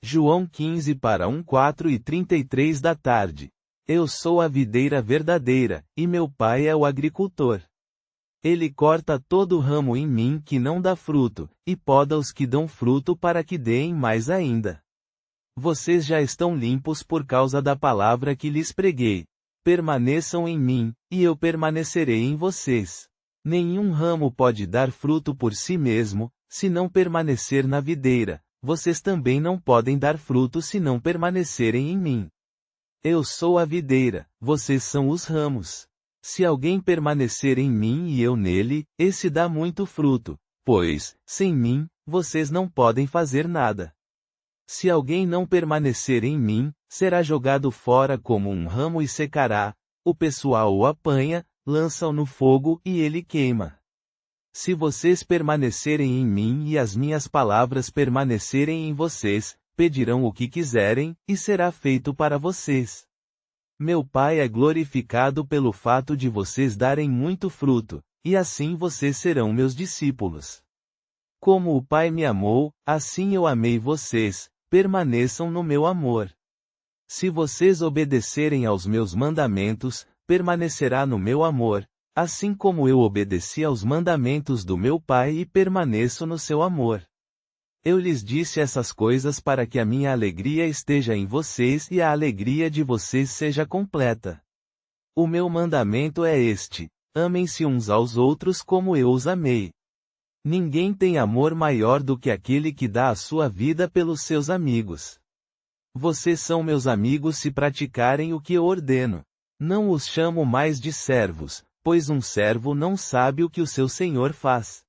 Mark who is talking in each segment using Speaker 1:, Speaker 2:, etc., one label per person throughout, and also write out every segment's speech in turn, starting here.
Speaker 1: João 15 para 1, 4 e 33 da tarde. Eu sou a videira verdadeira, e meu pai é o agricultor. Ele corta todo ramo em mim que não dá fruto, e poda os que dão fruto para que deem mais ainda. Vocês já estão limpos por causa da palavra que lhes preguei. Permaneçam em mim, e eu permanecerei em vocês. Nenhum ramo pode dar fruto por si mesmo, se não permanecer na videira. Vocês também não podem dar fruto se não permanecerem em mim. Eu sou a videira, vocês são os ramos. Se alguém permanecer em mim e eu nele, esse dá muito fruto, pois, sem mim, vocês não podem fazer nada. Se alguém não permanecer em mim, será jogado fora como um ramo e secará, o pessoal o apanha, lança-o no fogo e ele queima. Se vocês permanecerem em mim e as minhas palavras permanecerem em vocês, pedirão o que quiserem, e será feito para vocês. Meu Pai é glorificado pelo fato de vocês darem muito fruto, e assim vocês serão meus discípulos. Como o Pai me amou, assim eu amei vocês, permaneçam no meu amor. Se vocês obedecerem aos meus mandamentos, permanecerá no meu amor, assim como eu obedeci aos mandamentos do meu Pai e permaneço no seu amor. Eu lhes disse essas coisas para que a minha alegria esteja em vocês e a alegria de vocês seja completa. O meu mandamento é este: amem-se uns aos outros como eu os amei. Ninguém tem amor maior do que aquele que dá a sua vida pelos seus amigos. Vocês são meus amigos se praticarem o que eu ordeno. Não os chamo mais de servos, pois um servo não sabe o que o seu senhor faz.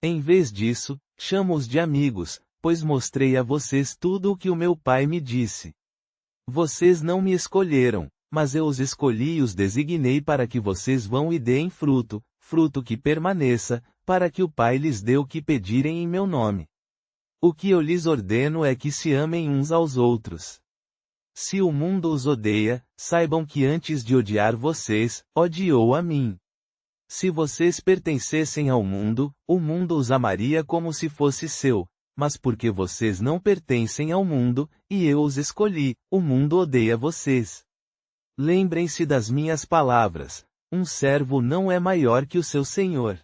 Speaker 1: Em vez disso, chamo-os de amigos, pois mostrei a vocês tudo o que o meu Pai me disse. Vocês não me escolheram, mas eu os escolhi e os designei para que vocês vão e deem fruto, fruto que permaneça, para que o Pai lhes dê o que pedirem em meu nome. O que eu lhes ordeno é que se amem uns aos outros. Se o mundo os odeia, saibam que antes de odiar vocês, odiou a mim. Se vocês pertencessem ao mundo, o mundo os amaria como se fosse seu, mas porque vocês não pertencem ao mundo, e eu os escolhi, o mundo odeia vocês. Lembrem-se das minhas palavras: um servo não é maior que o seu senhor.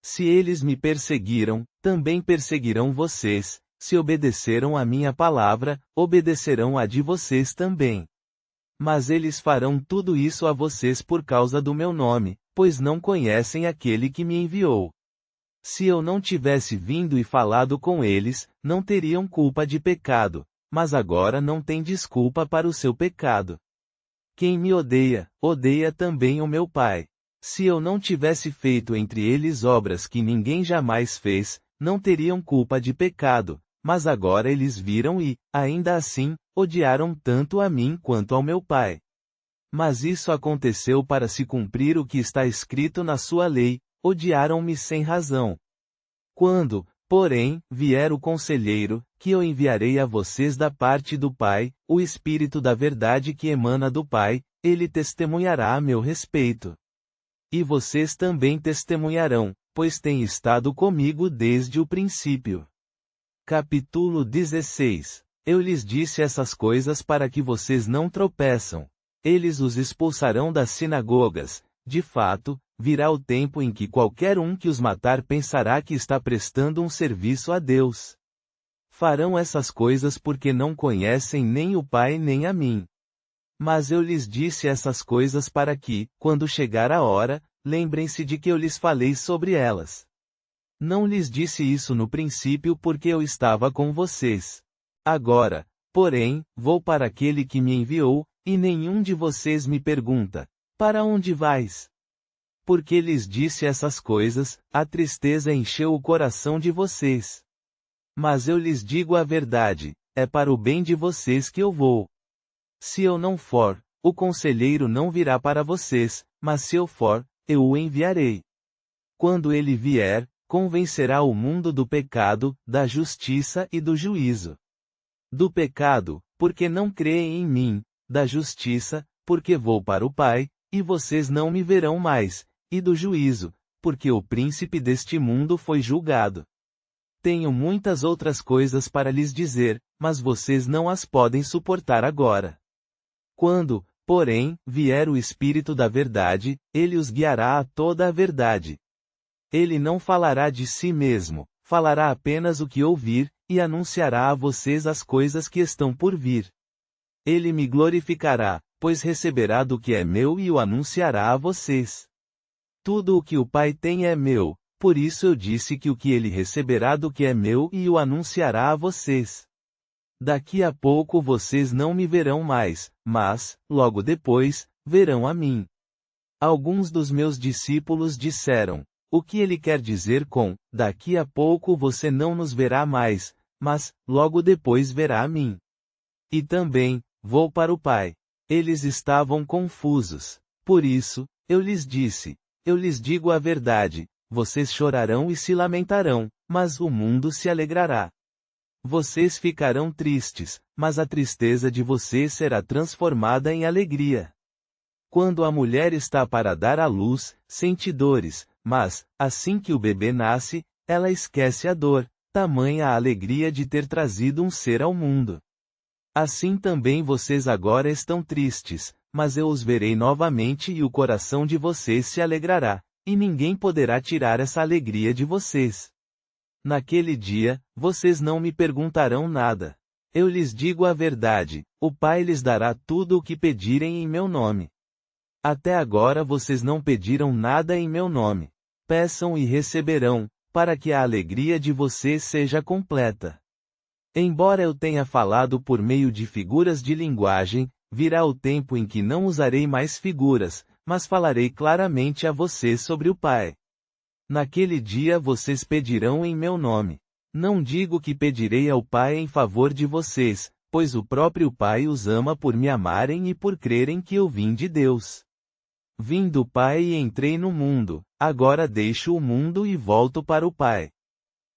Speaker 1: Se eles me perseguiram, também perseguirão vocês. Se obedeceram à minha palavra, obedecerão à de vocês também. Mas eles farão tudo isso a vocês por causa do meu nome, pois não conhecem aquele que me enviou. Se eu não tivesse vindo e falado com eles, não teriam culpa de pecado, mas agora não tem desculpa para o seu pecado. Quem me odeia, odeia também o meu Pai. Se eu não tivesse feito entre eles obras que ninguém jamais fez, não teriam culpa de pecado, mas agora eles viram e, ainda assim, odiaram tanto a mim quanto ao meu Pai. Mas isso aconteceu para se cumprir o que está escrito na sua lei: odiaram-me sem razão. Quando, porém, vier o Conselheiro, que eu enviarei a vocês da parte do Pai, o Espírito da verdade que emana do Pai, ele testemunhará a meu respeito. E vocês também testemunharão, pois têm estado comigo desde o princípio. Capítulo 16. Eu lhes disse essas coisas para que vocês não tropeçam. Eles os expulsarão das sinagogas. De fato, virá o tempo em que qualquer um que os matar pensará que está prestando um serviço a Deus. Farão essas coisas porque não conhecem nem o Pai nem a mim. Mas eu lhes disse essas coisas para que, quando chegar a hora, lembrem-se de que eu lhes falei sobre elas. Não lhes disse isso no princípio porque eu estava com vocês. Agora, porém, vou para aquele que me enviou, e nenhum de vocês me pergunta: para onde vais? Porque lhes disse essas coisas, a tristeza encheu o coração de vocês. Mas eu lhes digo a verdade: é para o bem de vocês que eu vou. Se eu não for, o Conselheiro não virá para vocês, mas se eu for, eu o enviarei. Quando ele vier, convencerá o mundo do pecado, da justiça e do juízo. Do pecado, porque não creem em mim; da justiça, porque vou para o Pai, e vocês não me verão mais; e do juízo, porque o príncipe deste mundo foi julgado. Tenho muitas outras coisas para lhes dizer, mas vocês não as podem suportar agora. Quando, porém, vier o Espírito da verdade, ele os guiará a toda a verdade. Ele não falará de si mesmo, falará apenas o que ouvir, e anunciará a vocês as coisas que estão por vir. Ele me glorificará, pois receberá do que é meu e o anunciará a vocês. Tudo o que o Pai tem é meu, por isso eu disse que o que ele receberá do que é meu e o anunciará a vocês. Daqui a pouco vocês não me verão mais, mas, logo depois, verão a mim. Alguns dos meus discípulos disseram: o que ele quer dizer com, daqui a pouco você não nos verá mais, mas, logo depois verá a mim. E também, vou para o Pai. Eles estavam confusos. Por isso, eu lhes disse: eu lhes digo a verdade, vocês chorarão e se lamentarão, mas o mundo se alegrará. Vocês ficarão tristes, mas a tristeza de vocês será transformada em alegria. Quando a mulher está para dar à luz, sente dores, mas, assim que o bebê nasce, ela esquece a dor, tamanha a alegria de ter trazido um ser ao mundo. Assim também vocês agora estão tristes, mas eu os verei novamente e o coração de vocês se alegrará, e ninguém poderá tirar essa alegria de vocês. Naquele dia, vocês não me perguntarão nada. Eu lhes digo a verdade, o Pai lhes dará tudo o que pedirem em meu nome. Até agora vocês não pediram nada em meu nome. Peçam e receberão, para que a alegria de vocês seja completa. Embora eu tenha falado por meio de figuras de linguagem, virá o tempo em que não usarei mais figuras, mas falarei claramente a vocês sobre o Pai. Naquele dia vocês pedirão em meu nome. Não digo que pedirei ao Pai em favor de vocês, pois o próprio Pai os ama por me amarem e por crerem que eu vim de Deus. Vim do Pai e entrei no mundo, agora deixo o mundo e volto para o Pai.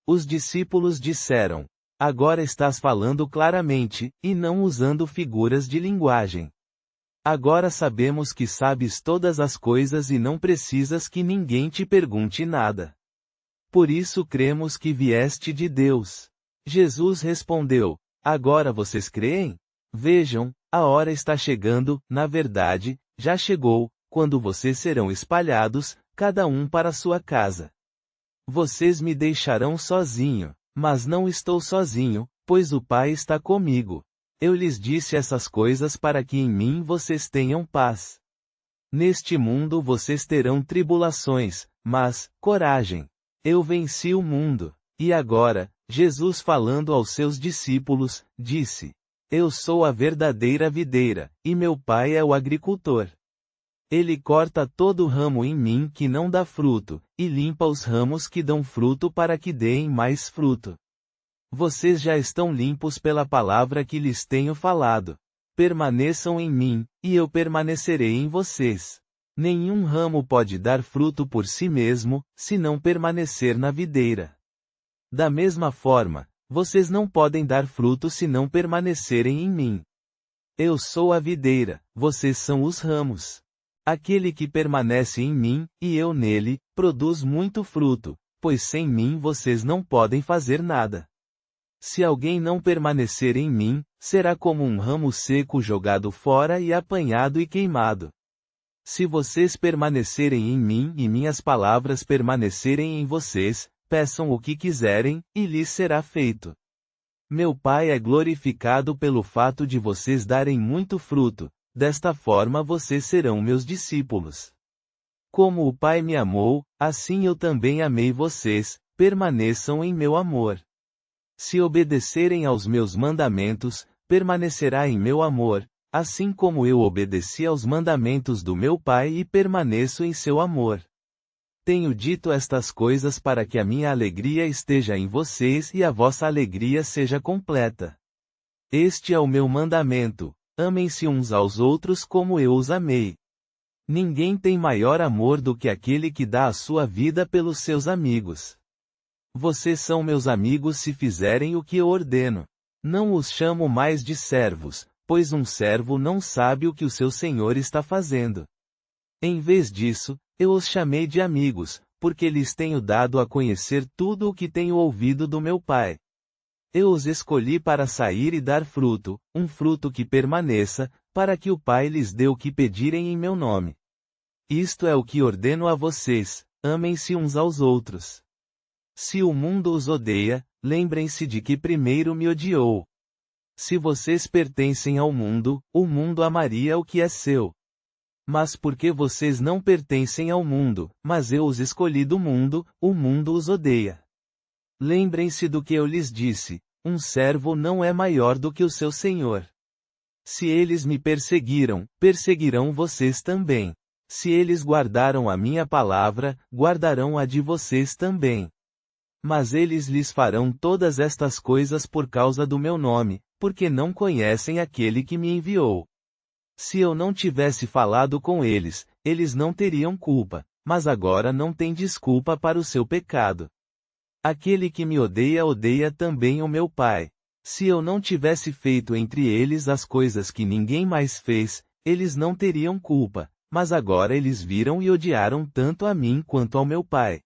Speaker 1: Os discípulos disseram: agora estás falando claramente, e não usando figuras de linguagem. Agora sabemos que sabes todas as coisas e não precisas que ninguém te pergunte nada. Por isso cremos que vieste de Deus. Jesus respondeu: agora vocês creem? Vejam, a hora está chegando, na verdade, já chegou, quando vocês serão espalhados, cada um para sua casa. Vocês me deixarão sozinho. Mas não estou sozinho, pois o Pai está comigo. Eu lhes disse essas coisas para que em mim vocês tenham paz. Neste mundo vocês terão tribulações, mas, coragem! Eu venci o mundo. E agora, Jesus falando aos seus discípulos, disse: eu sou a verdadeira videira, e meu Pai é o agricultor. Ele corta todo ramo em mim que não dá fruto, e limpa os ramos que dão fruto para que deem mais fruto. Vocês já estão limpos pela palavra que lhes tenho falado. Permaneçam em mim, e eu permanecerei em vocês. Nenhum ramo pode dar fruto por si mesmo, se não permanecer na videira. Da mesma forma, vocês não podem dar fruto se não permanecerem em mim. Eu sou a videira, vocês são os ramos. Aquele que permanece em mim, e eu nele, produz muito fruto, pois sem mim vocês não podem fazer nada. Se alguém não permanecer em mim, será como um ramo seco jogado fora e apanhado e queimado. Se vocês permanecerem em mim e minhas palavras permanecerem em vocês, peçam o que quiserem, e lhes será feito. Meu Pai é glorificado pelo fato de vocês darem muito fruto. Desta forma vocês serão meus discípulos. Como o Pai me amou, assim eu também amei vocês, permaneçam em meu amor. Se obedecerem aos meus mandamentos, permanecerá em meu amor, assim como eu obedeci aos mandamentos do meu Pai e permaneço em seu amor. Tenho dito estas coisas para que a minha alegria esteja em vocês e a vossa alegria seja completa. Este é o meu mandamento: amem-se uns aos outros como eu os amei. Ninguém tem maior amor do que aquele que dá a sua vida pelos seus amigos. Vocês são meus amigos se fizerem o que eu ordeno. Não os chamo mais de servos, pois um servo não sabe o que o seu senhor está fazendo. Em vez disso, eu os chamei de amigos, porque lhes tenho dado a conhecer tudo o que tenho ouvido do meu Pai. Eu os escolhi para sair e dar fruto, um fruto que permaneça, para que o Pai lhes dê o que pedirem em meu nome. Isto é o que ordeno a vocês, amem-se uns aos outros. Se o mundo os odeia, lembrem-se de que primeiro me odiou. Se vocês pertencem ao mundo, o mundo amaria o que é seu. Mas porque vocês não pertencem ao mundo, mas eu os escolhi do mundo, o mundo os odeia. Lembrem-se do que eu lhes disse, um servo não é maior do que o seu senhor. Se eles me perseguiram, perseguirão vocês também. Se eles guardaram a minha palavra, guardarão a de vocês também. Mas eles lhes farão todas estas coisas por causa do meu nome, porque não conhecem aquele que me enviou. Se eu não tivesse falado com eles, eles não teriam culpa, mas agora não têm desculpa para o seu pecado. Aquele que me odeia odeia também o meu Pai. Se eu não tivesse feito entre eles as coisas que ninguém mais fez, eles não teriam culpa, mas agora eles viram e odiaram tanto a mim quanto ao meu Pai.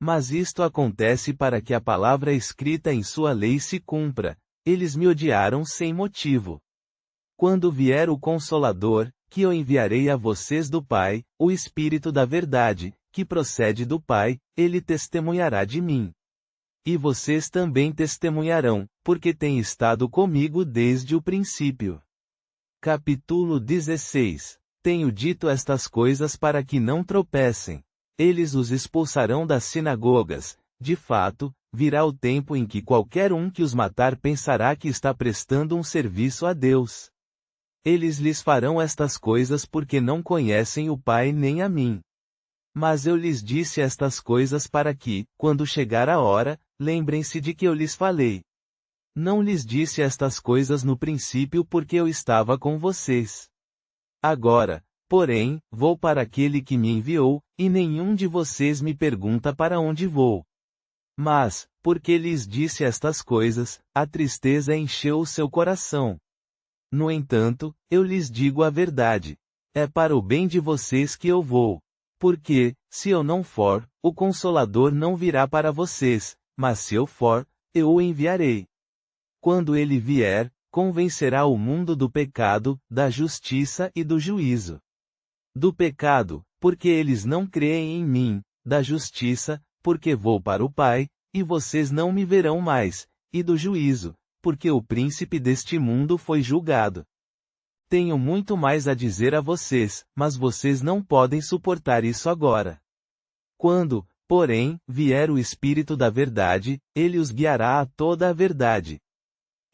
Speaker 1: Mas isto acontece para que a palavra escrita em sua lei se cumpra. Eles me odiaram sem motivo. Quando vier o Consolador, que eu enviarei a vocês do Pai, o Espírito da Verdade, que procede do Pai, ele testemunhará de mim. E vocês também testemunharão, porque têm estado comigo desde o princípio. Capítulo 16. Tenho dito estas coisas para que não tropecem. Eles os expulsarão das sinagogas. De fato, virá o tempo em que qualquer um que os matar pensará que está prestando um serviço a Deus. Eles lhes farão estas coisas porque não conhecem o Pai nem a mim. Mas eu lhes disse estas coisas para que, quando chegar a hora, lembrem-se de que eu lhes falei. Não lhes disse estas coisas no princípio porque eu estava com vocês. Agora, porém, vou para aquele que me enviou, e nenhum de vocês me pergunta para onde vou. Mas, porque lhes disse estas coisas, a tristeza encheu o seu coração. No entanto, eu lhes digo a verdade. É para o bem de vocês que eu vou. Porque, se eu não for, o Consolador não virá para vocês, mas se eu for, eu o enviarei. Quando ele vier, convencerá o mundo do pecado, da justiça e do juízo. Do pecado, porque eles não creem em mim, da justiça, porque vou para o Pai, e vocês não me verão mais, e do juízo, porque o príncipe deste mundo foi julgado. Tenho muito mais a dizer a vocês, mas vocês não podem suportar isso agora. Quando, porém, vier o Espírito da Verdade, ele os guiará a toda a verdade.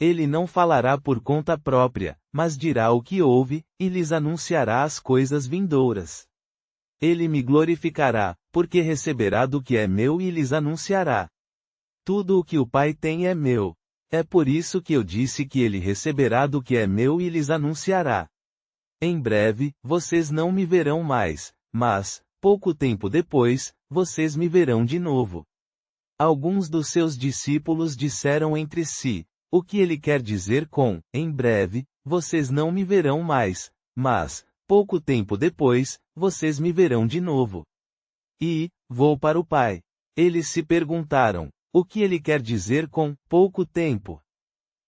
Speaker 1: Ele não falará por conta própria, mas dirá o que ouve, e lhes anunciará as coisas vindouras. Ele me glorificará, porque receberá do que é meu e lhes anunciará. Tudo o que o Pai tem é meu. É por isso que eu disse que ele receberá do que é meu e lhes anunciará. Em breve, vocês não me verão mais, mas, pouco tempo depois, vocês me verão de novo. Alguns dos seus discípulos disseram entre si, o que ele quer dizer com, em breve, vocês não me verão mais, mas, pouco tempo depois, vocês me verão de novo. E, vou para o Pai. Eles se perguntaram, o que ele quer dizer com, pouco tempo?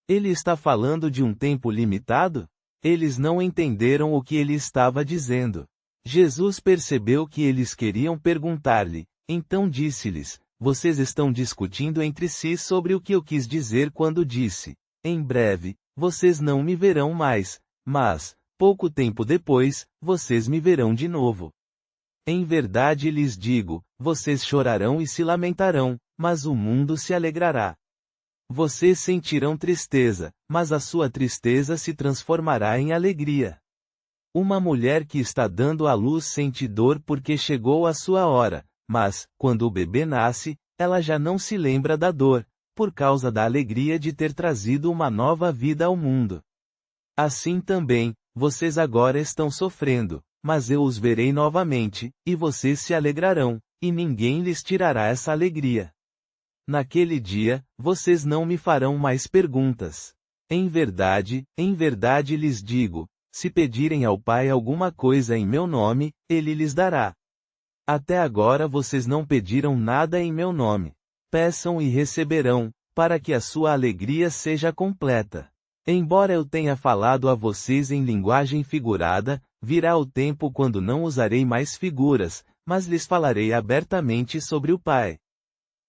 Speaker 1: Ele está falando de um tempo limitado? Eles não entenderam o que ele estava dizendo. Jesus percebeu que eles queriam perguntar-lhe, então disse-lhes, vocês estão discutindo entre si sobre o que eu quis dizer quando disse, em breve, vocês não me verão mais, mas, pouco tempo depois, vocês me verão de novo. Em verdade lhes digo, vocês chorarão e se lamentarão, mas o mundo se alegrará. Vocês sentirão tristeza, mas a sua tristeza se transformará em alegria. Uma mulher que está dando à luz sente dor porque chegou a sua hora, mas, quando o bebê nasce, ela já não se lembra da dor, por causa da alegria de ter trazido uma nova vida ao mundo. Assim também, vocês agora estão sofrendo, mas eu os verei novamente, e vocês se alegrarão, e ninguém lhes tirará essa alegria. Naquele dia, vocês não me farão mais perguntas. Em verdade lhes digo, se pedirem ao Pai alguma coisa em meu nome, ele lhes dará. Até agora vocês não pediram nada em meu nome. Peçam e receberão, para que a sua alegria seja completa. Embora eu tenha falado a vocês em linguagem figurada, virá o tempo quando não usarei mais figuras, mas lhes falarei abertamente sobre o Pai.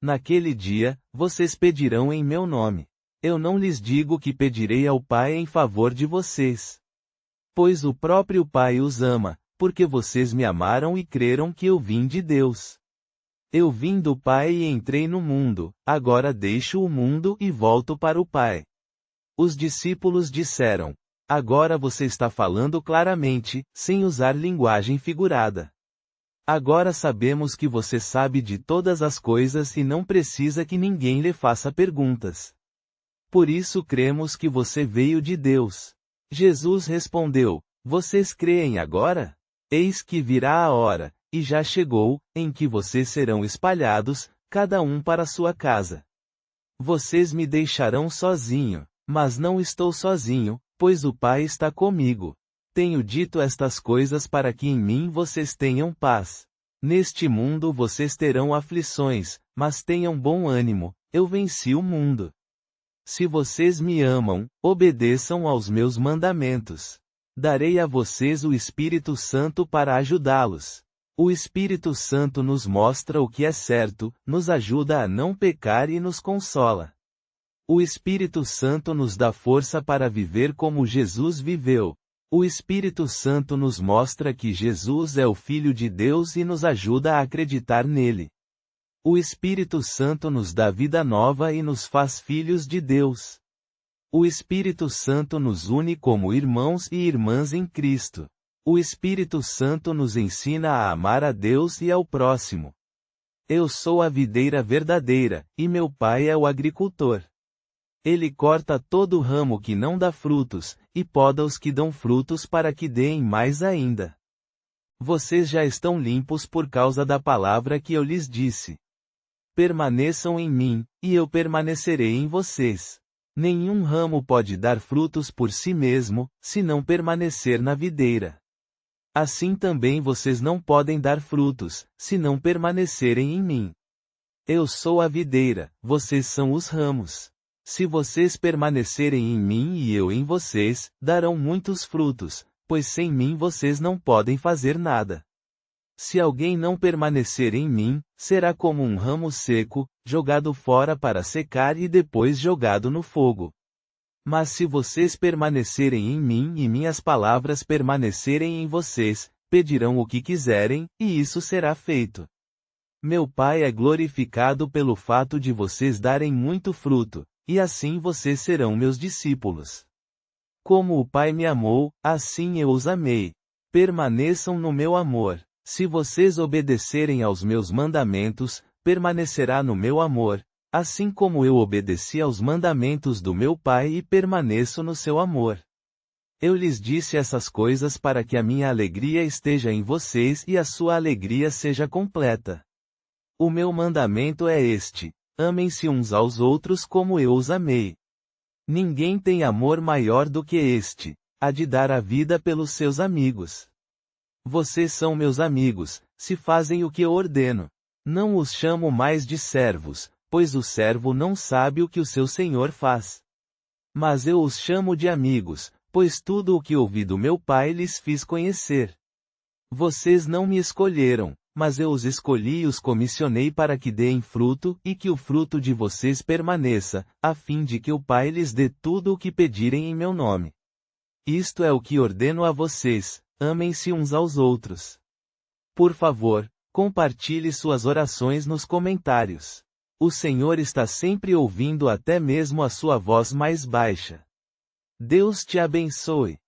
Speaker 1: Naquele dia, vocês pedirão em meu nome. Eu não lhes digo que pedirei ao Pai em favor de vocês. Pois o próprio Pai os ama, porque vocês me amaram e creram que eu vim de Deus. Eu vim do Pai e entrei no mundo, agora deixo o mundo e volto para o Pai. Os discípulos disseram: agora você está falando claramente, sem usar linguagem figurada. Agora sabemos que você sabe de todas as coisas e não precisa que ninguém lhe faça perguntas. Por isso cremos que você veio de Deus. Jesus respondeu: vocês creem agora? Eis que virá a hora, e já chegou, em que vocês serão espalhados, cada um para sua casa. Vocês me deixarão sozinho, mas não estou sozinho, pois o Pai está comigo. Tenho dito estas coisas para que em mim vocês tenham paz. Neste mundo vocês terão aflições, mas tenham bom ânimo, eu venci o mundo. Se vocês me amam, obedeçam aos meus mandamentos. Darei a vocês o Espírito Santo para ajudá-los. O Espírito Santo nos mostra o que é certo, nos ajuda a não pecar e nos consola. O Espírito Santo nos dá força para viver como Jesus viveu. O Espírito Santo nos mostra que Jesus é o Filho de Deus e nos ajuda a acreditar nele. O Espírito Santo nos dá vida nova e nos faz filhos de Deus. O Espírito Santo nos une como irmãos e irmãs em Cristo. O Espírito Santo nos ensina a amar a Deus e ao próximo. Eu sou a videira verdadeira, e meu Pai é o agricultor. Ele corta todo ramo que não dá frutos, e poda os que dão frutos para que deem mais ainda. Vocês já estão limpos por causa da palavra que eu lhes disse. Permaneçam em mim, e eu permanecerei em vocês. Nenhum ramo pode dar frutos por si mesmo, se não permanecer na videira. Assim também vocês não podem dar frutos, se não permanecerem em mim. Eu sou a videira, vocês são os ramos. Se vocês permanecerem em mim e eu em vocês, darão muitos frutos, pois sem mim vocês não podem fazer nada. Se alguém não permanecer em mim, será como um ramo seco, jogado fora para secar e depois jogado no fogo. Mas se vocês permanecerem em mim e minhas palavras permanecerem em vocês, pedirão o que quiserem, e isso será feito. Meu Pai é glorificado pelo fato de vocês darem muito fruto, e assim vocês serão meus discípulos. Como o Pai me amou, assim eu os amei. Permaneçam no meu amor. Se vocês obedecerem aos meus mandamentos, permanecerá no meu amor, assim como eu obedeci aos mandamentos do meu Pai e permaneço no seu amor. Eu lhes disse essas coisas para que a minha alegria esteja em vocês e a sua alegria seja completa. O meu mandamento é este: amem-se uns aos outros como eu os amei. Ninguém tem amor maior do que este, a de dar a vida pelos seus amigos. Vocês são meus amigos, se fazem o que eu ordeno. Não os chamo mais de servos, pois o servo não sabe o que o seu senhor faz. Mas eu os chamo de amigos, pois tudo o que ouvi do meu Pai lhes fiz conhecer. Vocês não me escolheram, mas eu os escolhi e os comissionei para que deem fruto, e que o fruto de vocês permaneça, a fim de que o Pai lhes dê tudo o que pedirem em meu nome. Isto é o que ordeno a vocês: amem-se uns aos outros. Por favor, compartilhe suas orações nos comentários. O Senhor está sempre ouvindo até mesmo a sua voz mais baixa. Deus te abençoe.